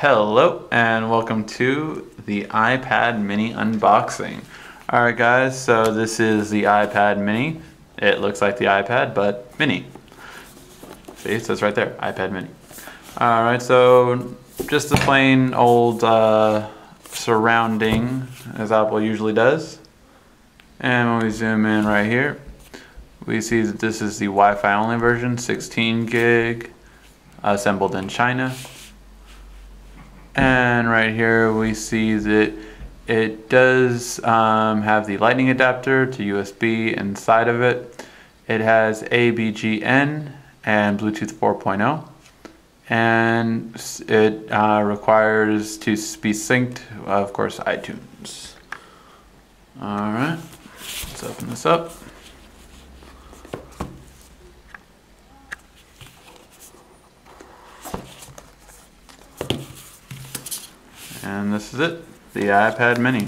Hello and welcome to the iPad mini unboxing. Alright guys, so this is the iPad mini. It looks like the iPad but mini. See, it says right there, iPad mini. Alright, so just the plain old surrounding as Apple usually does. And when we zoom in right here, we see that this is the Wi-Fi only version, 16 gig, assembled in China. And right here we see that it does have the lightning adapter to USB inside of it. It has ABGN and Bluetooth 4.0, and it requires to be synced, of course, iTunes. Alright, let's open this up. And this is it, the iPad mini.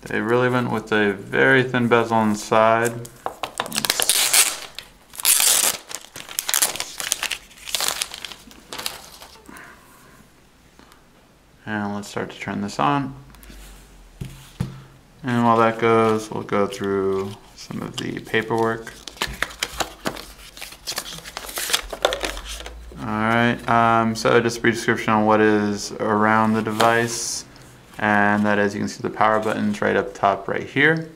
They really went with a very thin bezel on the side. And let's start to turn this on. And while that goes, we'll go through some of the paperwork. Alright, so just a brief description on what is around the device, and that is, you can see the power buttons right up top right here.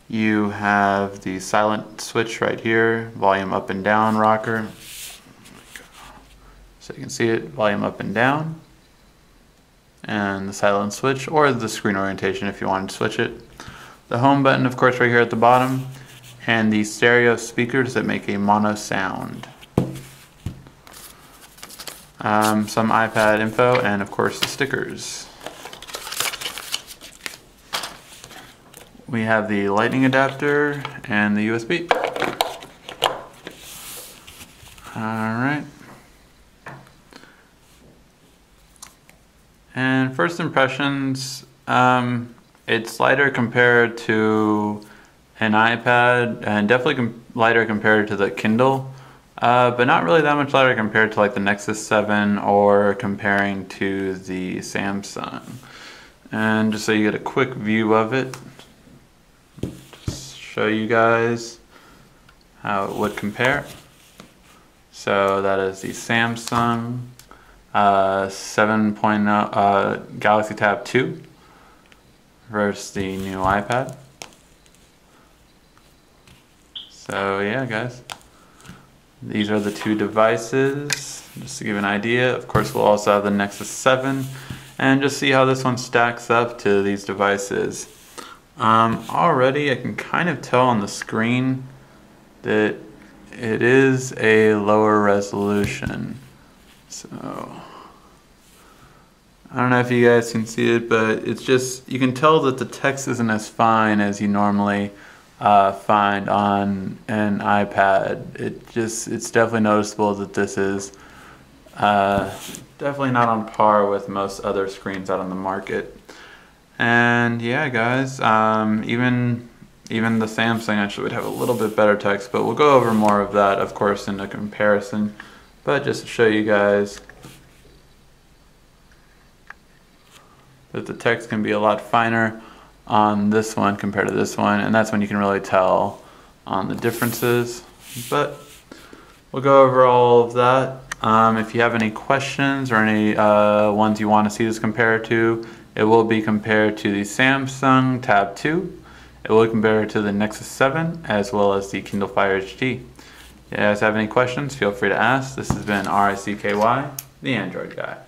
You have the silent switch right here, volume up and down rocker. So you can see it, volume up and down. And the silent switch, or the screen orientation if you want to switch it. The home button, of course, right here at the bottom, and the stereo speakers that make a mono sound. Some iPad info, and of course the stickers. We have the lightning adapter and the USB. Alright. And first impressions, it's lighter compared to an iPad, and definitely lighter compared to the Kindle. But not really that much lighter compared to like the Nexus 7 or comparing to the Samsung. And just so you get a quick view of it, just show you guys how it would compare. So that is the Samsung 7.0 Galaxy Tab 2 versus the new iPad. So yeah guys, these are the two devices, just to give an idea. Of course, we'll also have the Nexus 7, and just see how this one stacks up to these devices. Already, I can kind of tell on the screen that it is a lower resolution. So, I don't know if you guys can see it, but it's just, you can tell that the text isn't as fine as you normally find on an iPad. It's definitely noticeable that this is definitely not on par with most other screens out on the market. And yeah guys, even the Samsung actually would have a little bit better text, but we'll go over more of that of course in a comparison. But just to show you guys that the text can be a lot finer on this one compared to this one, and that's when you can really tell on the differences. But we'll go over all of that. If you have any questions or any ones you want to see this compared to, it will be compared to the Samsung Tab 2. It will compare to the Nexus 7 as well as the Kindle Fire HD. If you guys have any questions, feel free to ask. This has been RICKY, the Android Guy.